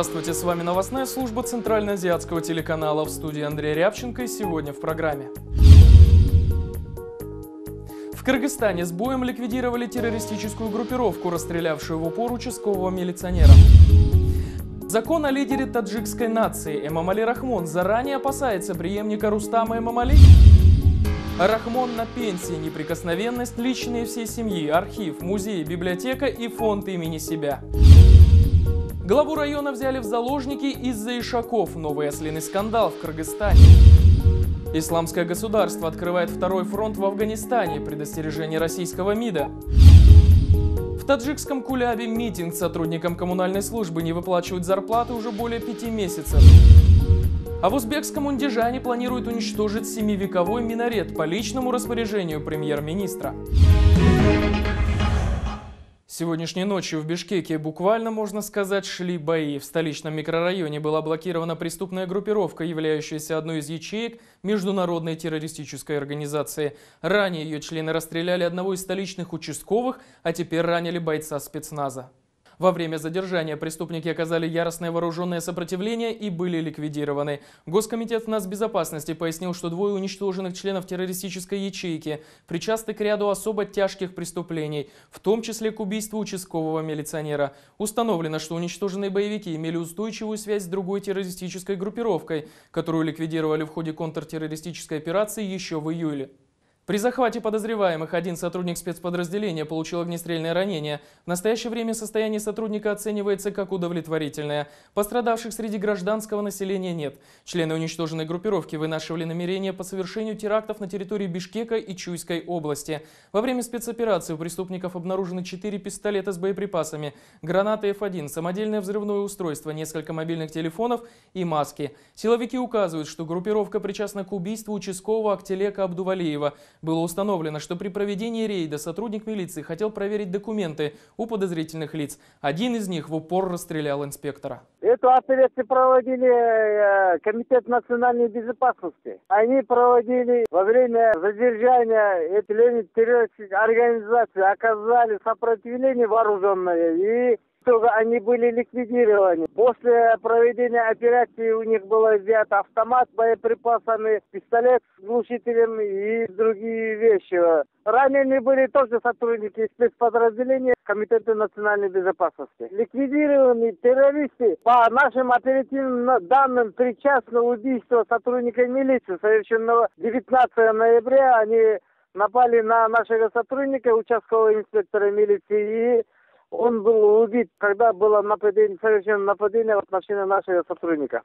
Здравствуйте, с вами новостная служба Центральноазиатского телеканала, в студии Андрей Рябченко, и сегодня в программе. В Кыргызстане с боем ликвидировали террористическую группировку, расстрелявшую в упор участкового милиционера. Закон о лидере таджикской нации Эмомали Рахмон заранее опасается преемника Рустама Эмомали. Рахмон на пенсии, неприкосновенность, личные всей семьи, архив, музей, библиотека и фонд имени себя. Главу района взяли в заложники из-за ишаков. Новый ослиный скандал в Кыргызстане. Исламское государство открывает второй фронт в Афганистане. Предостережение российского МИДа. В таджикском Кулябе митинг. Сотрудникам коммунальной службы не выплачивают зарплаты уже более 5 месяцев. А в узбекском Ундижане планируют уничтожить 7-вековой минарет по личному распоряжению премьер-министра. Сегодняшней ночью в Бишкеке буквально, можно сказать, шли бои. В столичном микрорайоне была блокирована преступная группировка, являющаяся одной из ячеек международной террористической организации. Ранее ее члены расстреляли одного из столичных участковых, а теперь ранили бойца спецназа. Во время задержания преступники оказали яростное вооруженное сопротивление и были ликвидированы. Госкомитет нацбезопасности пояснил, что двое уничтоженных членов террористической ячейки причастны к ряду особо тяжких преступлений, в том числе к убийству участкового милиционера. Установлено, что уничтоженные боевики имели устойчивую связь с другой террористической группировкой, которую ликвидировали в ходе контртеррористической операции еще в июле. При захвате подозреваемых один сотрудник спецподразделения получил огнестрельное ранение. В настоящее время состояние сотрудника оценивается как удовлетворительное. Пострадавших среди гражданского населения нет. Члены уничтоженной группировки вынашивали намерения по совершению терактов на территории Бишкека и Чуйской области. Во время спецоперации у преступников обнаружены 4 пистолета с боеприпасами, гранаты F1, самодельное взрывное устройство, несколько мобильных телефонов и маски. Силовики указывают, что группировка причастна к убийству участкового Актелека Абдувалиева. Было установлено, что при проведении рейда сотрудник милиции хотел проверить документы у подозрительных лиц. Один из них в упор расстрелял инспектора. Эту операцию проводили Комитет национальной безопасности. Они проводили во время задержания этой террористической организации, оказали сопротивление вооруженное, и они были ликвидированы. После проведения операции у них было взят автомат с боеприпасами, пистолет с глушителем и другие вещи. Ранены были тоже сотрудники спецподразделения Комитета национальной безопасности. Ликвидированы террористы, по нашим оперативным данным, причастны к убийству сотрудника милиции, совершенного 19 ноября. Они напали на нашего сотрудника, участкового инспектора милиции, и он был убит, когда было совершено нападение в отношении нашего сотрудника.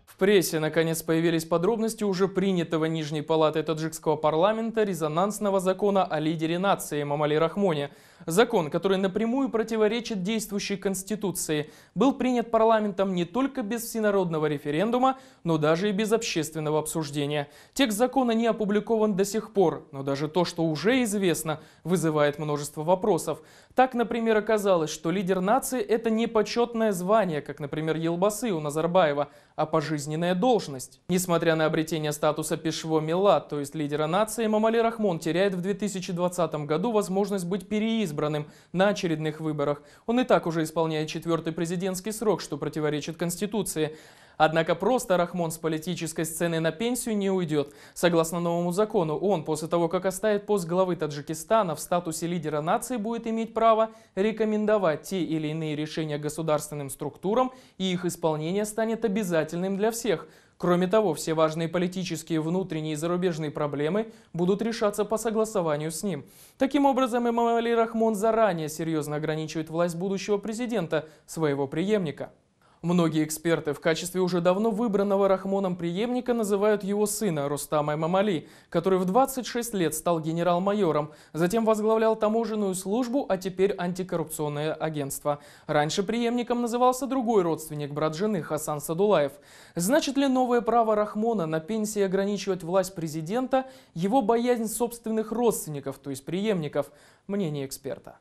В прессе, наконец, появились подробности уже принятого Нижней палатой таджикского парламента резонансного закона о лидере нации Эмомали Рахмоне. Закон, который напрямую противоречит действующей Конституции, был принят парламентом не только без всенародного референдума, но даже и без общественного обсуждения. Текст закона не опубликован до сих пор, но даже то, что уже известно, вызывает множество вопросов. Так, например, оказалось, что лидер нации – это не почетное звание, как, например, Елбасы у Назарбаева, а пожизненная должность. Несмотря на обретение статуса пешво миллат, то есть лидера нации, Эмомали Рахмон теряет в 2020 году возможность быть переизбранным на очередных выборах. Он и так уже исполняет 4-й президентский срок, что противоречит Конституции. Однако просто Рахмон с политической сцены на пенсию не уйдет. Согласно новому закону, он, после того, как оставит пост главы Таджикистана, в статусе лидера нации будет иметь право рекомендовать те или иные решения государственным структурам, и их исполнение станет обязательным для всех. Кроме того, все важные политические, внутренние и зарубежные проблемы будут решаться по согласованию с ним. Таким образом, Эмомали Рахмон заранее серьезно ограничивает власть будущего президента, своего преемника. Многие эксперты в качестве уже давно выбранного Рахмоном преемника называют его сына Рустама Эмомали, который в 26 лет стал генерал-майором, затем возглавлял таможенную службу, а теперь антикоррупционное агентство. Раньше преемником назывался другой родственник, брат жены Хасан Садулаев. Значит ли новое право Рахмона на пенсии ограничивать власть президента его боязнь собственных родственников, то есть преемников? Мнение эксперта.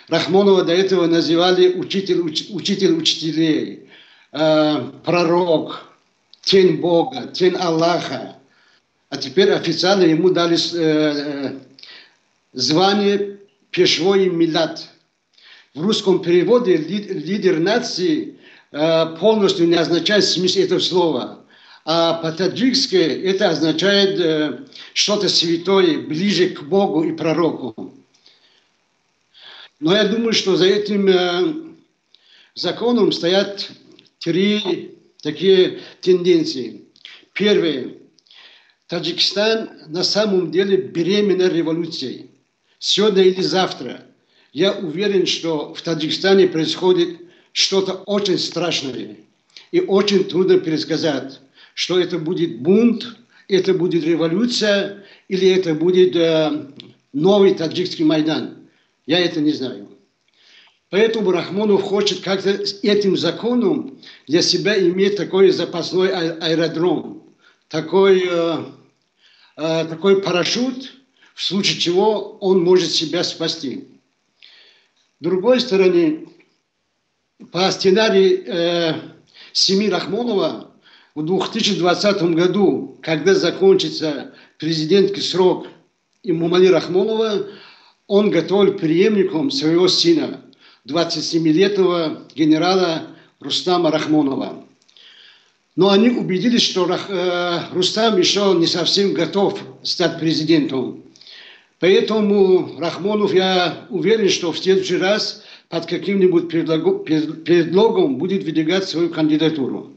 Рахмонова до этого называли учитель учителей, пророк, тень Бога, тень Аллаха. А теперь официально ему дали звание пешвой миллат. в русском переводе лидер нации полностью не означает смысл этого слова. А по-таджикски это означает что-то святое, ближе к Богу и пророку. Но я думаю, что за этим законом стоят три такие тенденции. Первое. Таджикистан на самом деле беременна революцией. Сегодня или завтра. Я уверен, что в Таджикистане происходит что-то очень страшное. И очень трудно предсказать, что это будет бунт, это будет революция, или это будет новый таджикский Майдан. Я это не знаю. Поэтому Рахмонов хочет как-то этим законом для себя иметь такой запасной аэродром, такой парашют, в случае чего он может себя спасти. С другой стороны, по сценарию семьи Рахмонова в 2020 году, когда закончится президентский срок Эмомали Рахмонова, он готовил преемником своего сына, 27-летнего генерала Рустама Рахмонова. Но они убедились, что Рустам еще не совсем готов стать президентом. Поэтому Рахмонов, я уверен, что в следующий раз под каким-нибудь предлогом будет выдвигать свою кандидатуру.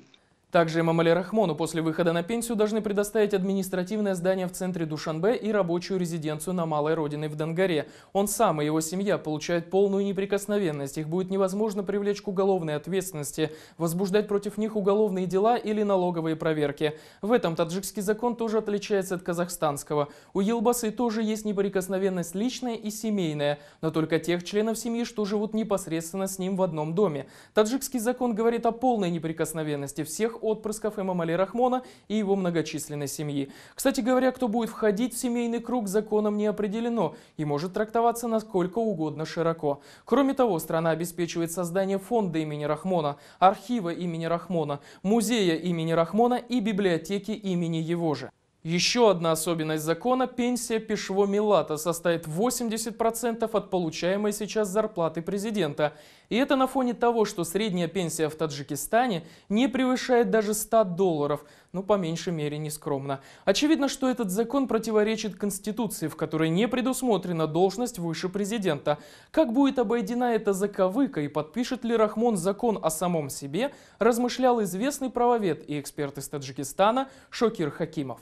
Также Эмомали Рахмону после выхода на пенсию должны предоставить административное здание в центре Душанбе и рабочую резиденцию на малой родине в Донгаре. Он сам и его семья получают полную неприкосновенность. Их будет невозможно привлечь к уголовной ответственности, возбуждать против них уголовные дела или налоговые проверки. В этом таджикский закон тоже отличается от казахстанского. У Елбасы тоже есть неприкосновенность личная и семейная, но только тех членов семьи, что живут непосредственно с ним в одном доме. Таджикский закон говорит о полной неприкосновенности всех отпрысков Эмомали Рахмона и его многочисленной семьи. Кстати говоря, кто будет входить в семейный круг, законом не определено и может трактоваться насколько угодно широко. Кроме того, страна обеспечивает создание фонда имени Рахмона, архива имени Рахмона, музея имени Рахмона и библиотеки имени его же. Еще одна особенность закона – пенсия Пешво Милата составит 80% от получаемой сейчас зарплаты президента. И это на фоне того, что средняя пенсия в Таджикистане не превышает даже $100, ну по меньшей мере нескромно. Очевидно, что этот закон противоречит Конституции, в которой не предусмотрена должность выше президента. Как будет обойдена эта заковыка и подпишет ли Рахмон закон о самом себе, размышлял известный правовед и эксперт из Таджикистана Шокир Хакимов.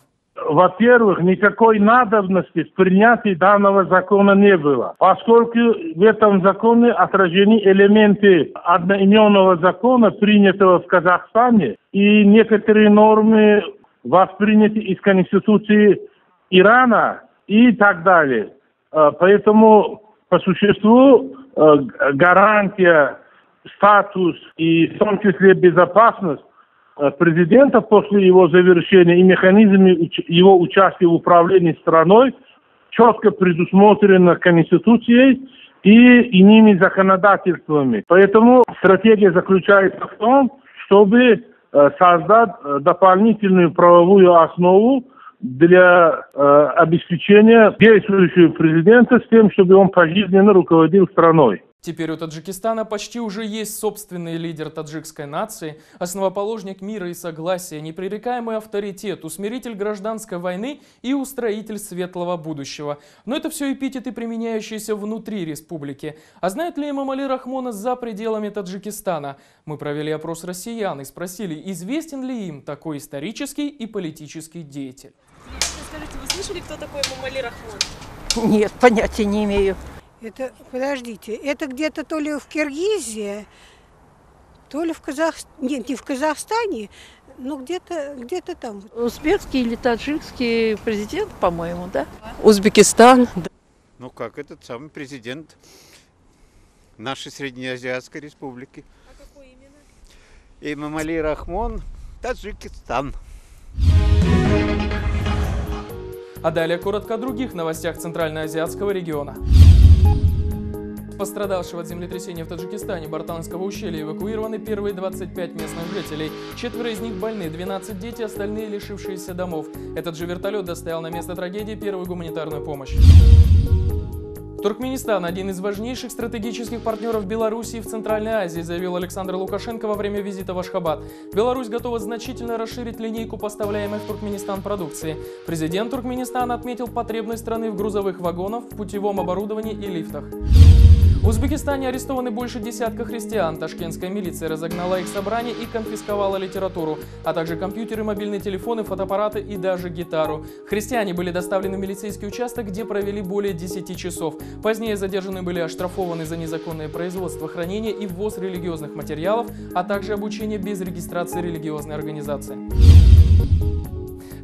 Во-первых, никакой надобности в принятии данного закона не было, поскольку в этом законе отражены элементы одноименного закона, принятого в Казахстане, и некоторые нормы восприняты из Конституции Ирана и так далее. Поэтому, по существу, гарантия, статус и в том числе безопасность президента после его завершения и механизмы его участия в управлении страной четко предусмотрены Конституцией и иными законодательствами. Поэтому стратегия заключается в том, чтобы создать дополнительную правовую основу для обеспечения действующего президента с тем, чтобы он пожизненно руководил страной. Теперь у Таджикистана почти уже есть собственный лидер таджикской нации, основоположник мира и согласия, непререкаемый авторитет, усмиритель гражданской войны и устроитель светлого будущего. Но это все эпитеты, применяющиеся внутри республики. А знают ли Эмомали Рахмона за пределами Таджикистана? Мы провели опрос россиян и спросили, известен ли им такой исторический и политический деятель. Скажите, вы слышали, кто такой Эмомали Рахмон? Нет, понятия не имею. Это, подождите, это где-то то ли в Киргизии, то ли в Казахстане, нет, не в Казахстане, но где-то там. Узбекский или таджикский президент, по-моему, да? Узбекистан. Ну как, этот самый президент нашей Среднеазиатской республики. А какой именно? Эмомали Рахмон, Таджикистан. А далее коротко о других новостях Центральноазиатского региона. Пострадавшего от землетрясения в Таджикистане Бартанского ущелья эвакуированы первые 25 местных жителей. 4 из них больны, 12 дети, остальные лишившиеся домов. Этот же вертолет доставил на место трагедии первую гуманитарную помощь. Туркменистан – один из важнейших стратегических партнеров Белоруссии в Центральной Азии, заявил Александр Лукашенко во время визита в Ашхабад. Беларусь готова значительно расширить линейку поставляемой в Туркменистан продукции. Президент Туркменистана отметил потребность страны в грузовых вагонах, в путевом оборудовании и лифтах. В Узбекистане арестованы больше десятка христиан. Ташкентская милиция разогнала их собрание и конфисковала литературу, а также компьютеры, мобильные телефоны, фотоаппараты и даже гитару. Христиане были доставлены в милицейский участок, где провели более 10 часов. Позднее задержанные были оштрафованы за незаконное производство, хранение и ввоз религиозных материалов, а также обучение без регистрации религиозной организации.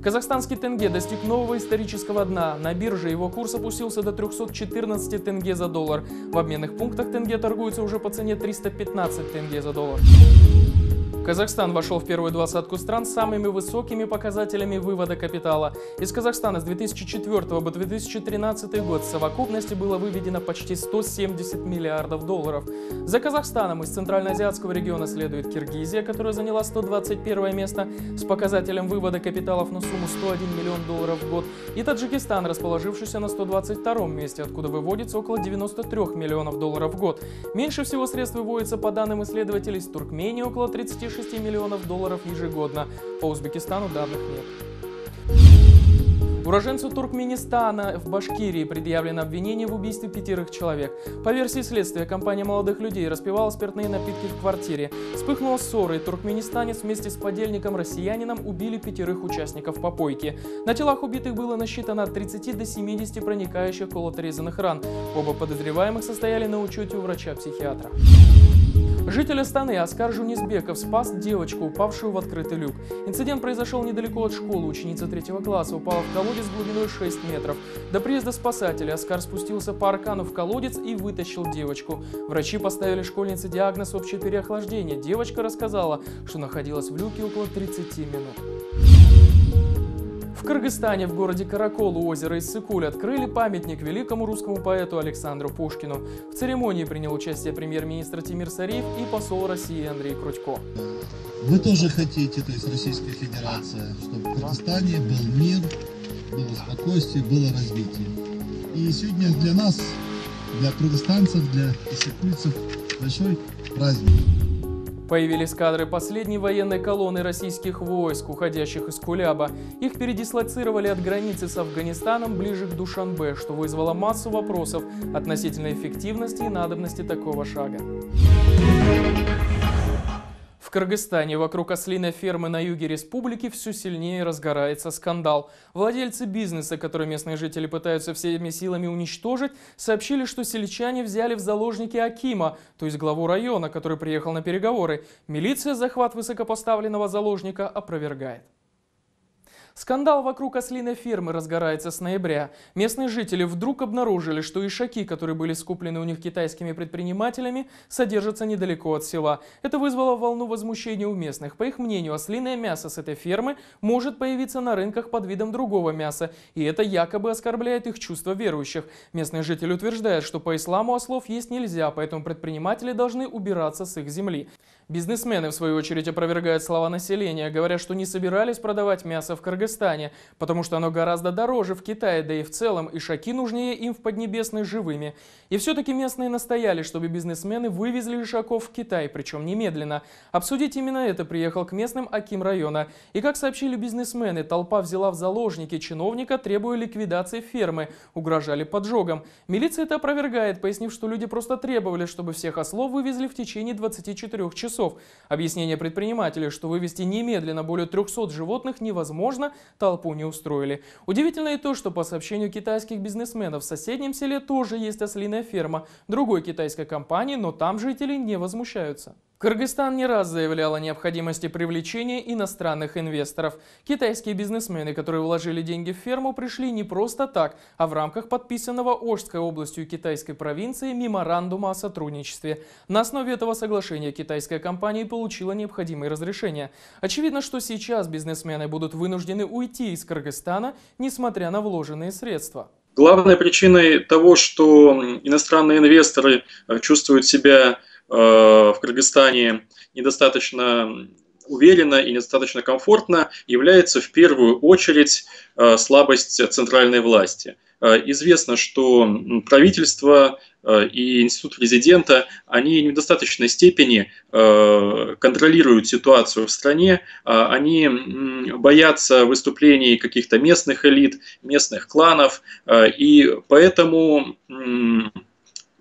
Казахстанский тенге достиг нового исторического дна. На бирже его курс опустился до 314 тенге за доллар. В обменных пунктах тенге торгуется уже по цене 315 тенге за доллар. Казахстан вошел в первую двадцатку стран с самыми высокими показателями вывода капитала. Из Казахстана с 2004 по 2013 год в совокупности было выведено почти 170 миллиардов долларов. За Казахстаном из Центральноазиатского региона следует Киргизия, которая заняла 121 место с показателем вывода капиталов на сумму 101 миллион долларов в год, и Таджикистан, расположившийся на 122 месте, откуда выводится около 93 миллионов долларов в год. Меньше всего средств выводится, по данным исследователей, с Туркмении около 36 миллионов долларов ежегодно. По Узбекистану данных нет. Уроженцу Туркменистана в Башкирии предъявлено обвинение в убийстве 5 человек. По версии следствия, компания молодых людей распивала спиртные напитки в квартире. Вспыхнула ссора, и туркменистанец вместе с подельником-россиянином убили 5 участников попойки. На телах убитых было насчитано от 30 до 70 проникающих колото-резаных ран. Оба подозреваемых состояли на учете у врача-психиатра. Житель Астаны Оскар Жунисбеков спас девочку, упавшую в открытый люк. Инцидент произошел недалеко от школы. Ученица 3 класса упала в колодец глубиной 6 метров. До приезда спасателей Оскар спустился по аркану в колодец и вытащил девочку. Врачи поставили школьнице диагноз общее переохлаждение. Девочка рассказала, что находилась в люке около 30 минут. В Кыргызстане, в городе Каракол у озера Иссык-Куль открыли памятник великому русскому поэту Александру Пушкину. В церемонии принял участие премьер-министр Тимир Сариев и посол России Андрей Крутько. Вы тоже хотите, то есть Российская Федерация, чтобы в Кыргызстане был мир, было спокойствие, было развитие. И сегодня для нас, для кыргызстанцев, для иссыкульцев большой праздник. Появились кадры последней военной колонны российских войск, уходящих из Кулеба. Их передислоцировали от границы с Афганистаном ближе к Душанбе, что вызвало массу вопросов относительно эффективности и надобности такого шага. В Кыргызстане вокруг ослиной фермы на юге республики все сильнее разгорается скандал. Владельцы бизнеса, который местные жители пытаются всеми силами уничтожить, сообщили, что сельчане взяли в заложники Акима, то есть главу района, который приехал на переговоры. Милиция захват высокопоставленного заложника опровергает. Скандал вокруг ослиной фермы разгорается с ноября. Местные жители вдруг обнаружили, что ишаки, которые были скуплены у них китайскими предпринимателями, содержатся недалеко от села. Это вызвало волну возмущения у местных. По их мнению, ослиное мясо с этой фермы может появиться на рынках под видом другого мяса, и это якобы оскорбляет их чувства верующих. Местные жители утверждают, что по исламу ослов есть нельзя, поэтому предприниматели должны убираться с их земли. Бизнесмены, в свою очередь, опровергают слова населения, говоря, что не собирались продавать мясо в Кыргызстане, потому что оно гораздо дороже в Китае, да и в целом ишаки нужнее им в Поднебесной живыми. И все-таки местные настояли, чтобы бизнесмены вывезли ишаков в Китай, причем немедленно. Обсудить именно это приехал к местным аким района. И, как сообщили бизнесмены, толпа взяла в заложники чиновника, требуя ликвидации фермы, угрожали поджогом. Милиция это опровергает, пояснив, что люди просто требовали, чтобы всех ослов вывезли в течение 24 часов. Объяснение предпринимателей, что вывести немедленно более 300 животных невозможно, толпу не устроили. Удивительно и то, что по сообщению китайских бизнесменов в соседнем селе тоже есть ослиная ферма другой китайской компании, но там жители не возмущаются. Кыргызстан не раз заявлял о необходимости привлечения иностранных инвесторов. Китайские бизнесмены, которые вложили деньги в ферму, пришли не просто так, а в рамках подписанного Ошской областью китайской провинции меморандума о сотрудничестве. На основе этого соглашения китайская компания получила необходимые разрешения. Очевидно, что сейчас бизнесмены будут вынуждены уйти из Кыргызстана, несмотря на вложенные средства. Главной причиной того, что иностранные инвесторы чувствуют себя в Кыргызстане недостаточно уверенно и недостаточно комфортно, является в первую очередь слабость центральной власти. известно, что правительство и институт президента, они в недостаточной степени контролируют ситуацию в стране, они боятся выступлений каких-то местных элит, местных кланов, и поэтому,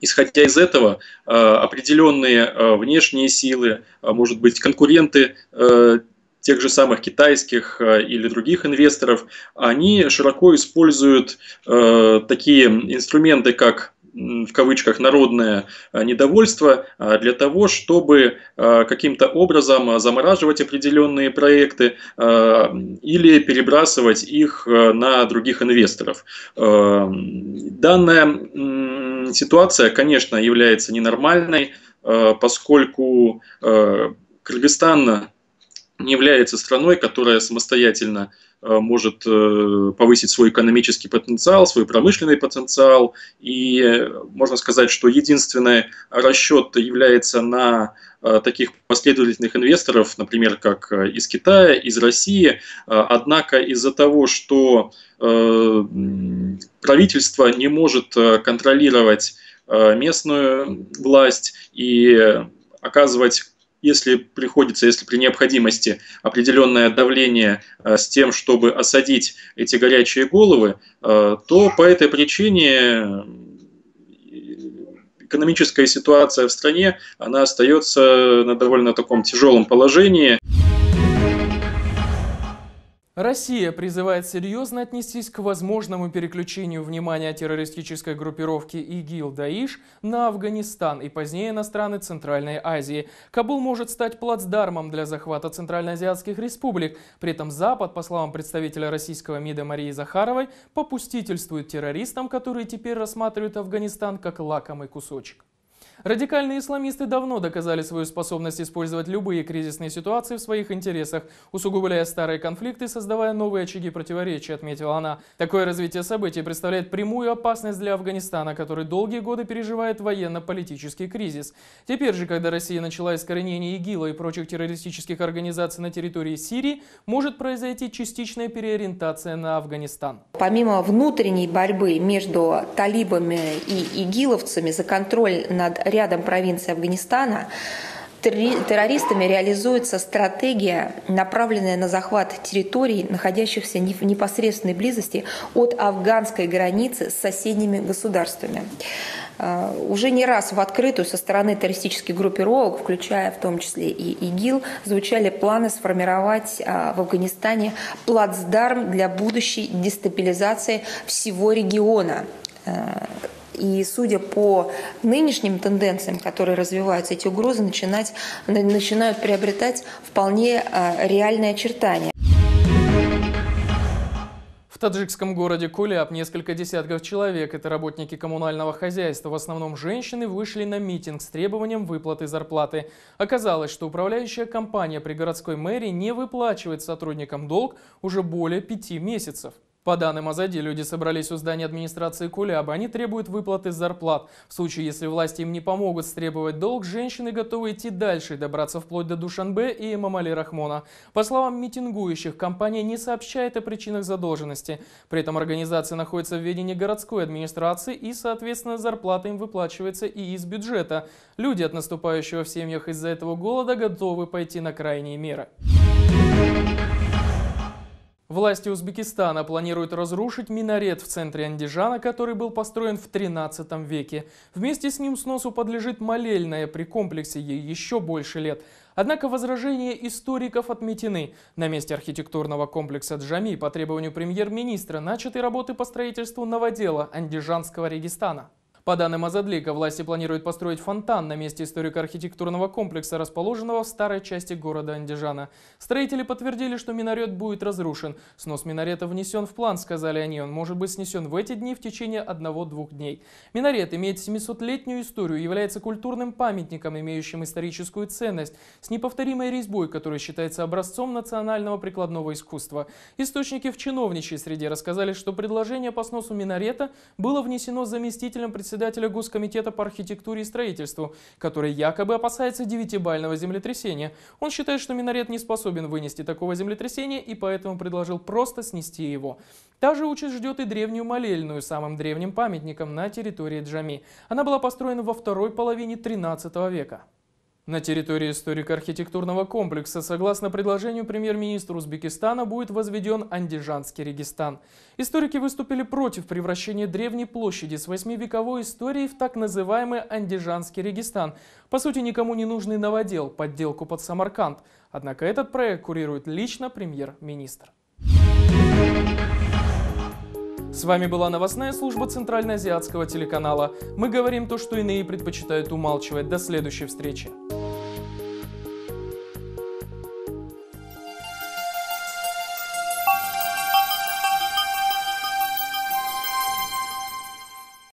исходя из этого, определенные внешние силы, может быть, конкуренты тех же самых китайских или других инвесторов, они широко используют такие инструменты, как в кавычках народное недовольство, для того, чтобы каким-то образом замораживать определенные проекты или перебрасывать их на других инвесторов. Данная ситуация, конечно, является ненормальной, поскольку Кыргызстан не является страной, которая самостоятельно может повысить свой экономический потенциал, свой промышленный потенциал. И можно сказать, что единственный расчет является на таких последовательных инвесторов, например, как из Китая, из России. Однако из-за того, что правительство не может контролировать местную власть и оказывать, если приходится, если при необходимости, определенное давление с тем, чтобы осадить эти горячие головы, то по этой причине экономическая ситуация в стране, она остается на довольно таком тяжелом положении. Россия призывает серьезно отнестись к возможному переключению внимания террористической группировки ИГИЛ-Даиш на Афганистан и позднее на страны Центральной Азии. Кабул может стать плацдармом для захвата центральноазиатских республик. При этом Запад, по словам представителя российского МИДа Марии Захаровой, попустительствует террористам, которые теперь рассматривают Афганистан как лакомый кусочек. Радикальные исламисты давно доказали свою способность использовать любые кризисные ситуации в своих интересах, усугубляя старые конфликты и создавая новые очаги противоречия, отметила она. Такое развитие событий представляет прямую опасность для Афганистана, который долгие годы переживает военно-политический кризис. Теперь же, когда Россия начала искоренение ИГИЛа и прочих террористических организаций на территории Сирии, может произойти частичная переориентация на Афганистан. Помимо внутренней борьбы между талибами и игиловцами за контроль над рядом провинций Афганистана, террористами реализуется стратегия, направленная на захват территорий, находящихся в непосредственной близости от афганской границы с соседними государствами. Уже не раз в открытую со стороны террористических группировок, включая в том числе и ИГИЛ, звучали планы сформировать в Афганистане плацдарм для будущей дестабилизации всего региона. И судя по нынешним тенденциям, которые развиваются, эти угрозы начинают приобретать вполне реальные очертания. В таджикском городе Куляб несколько десятков человек, это работники коммунального хозяйства, в основном женщины, вышли на митинг с требованием выплаты зарплаты. Оказалось, что управляющая компания при городской мэрии не выплачивает сотрудникам долг уже более 5 месяцев. По данным Азади, люди собрались у здания администрации Кулябы. Они требуют выплаты зарплат. В случае, если власти им не помогут стребовать долг, женщины готовы идти дальше и добраться вплоть до Душанбе и Эмомали Рахмона. По словам митингующих, компания не сообщает о причинах задолженности. При этом организация находится в ведении городской администрации и, соответственно, зарплата им выплачивается и из бюджета. Люди от наступающего в семьях из-за этого голода готовы пойти на крайние меры. Власти Узбекистана планируют разрушить минарет в центре Андижана, который был построен в 13 веке. Вместе с ним сносу подлежит молельная, при комплексе ей еще больше лет. Однако возражения историков отметены. На месте архитектурного комплекса Джами по требованию премьер-министра начаты работы по строительству новодела Андижанского Регистана. По данным Азадлика, власти планируют построить фонтан на месте историко-архитектурного комплекса, расположенного в старой части города Андижана. Строители подтвердили, что минарет будет разрушен. Снос минарета внесен в план, сказали они. Он может быть снесен в эти дни в течение 1-2 дней. Минарет имеет 700-летнюю историю, является культурным памятником, имеющим историческую ценность, с неповторимой резьбой, которая считается образцом национального прикладного искусства. Источники в чиновничьей среде рассказали, что предложение по сносу минарета было внесено заместителем председателя председателя Госкомитета по архитектуре и строительству, который якобы опасается 9-бального землетрясения. Он считает, что минарет не способен вынести такого землетрясения и поэтому предложил просто снести его. Та же участь ждет и древнюю молельную, самым древним памятником на территории Джами. Она была построена во второй половине 13 века. На территории историко-архитектурного комплекса, согласно предложению премьер-министра Узбекистана, будет возведен Андижанский Регистан. Историки выступили против превращения древней площади с 8-вековой историей в так называемый Андижанский Регистан. По сути, никому не нужный новодел, подделку под Самарканд. Однако этот проект курирует лично премьер-министр. С вами была новостная служба Центральноазиатского телеканала. Мы говорим то, что иные предпочитают умалчивать. До следующей встречи.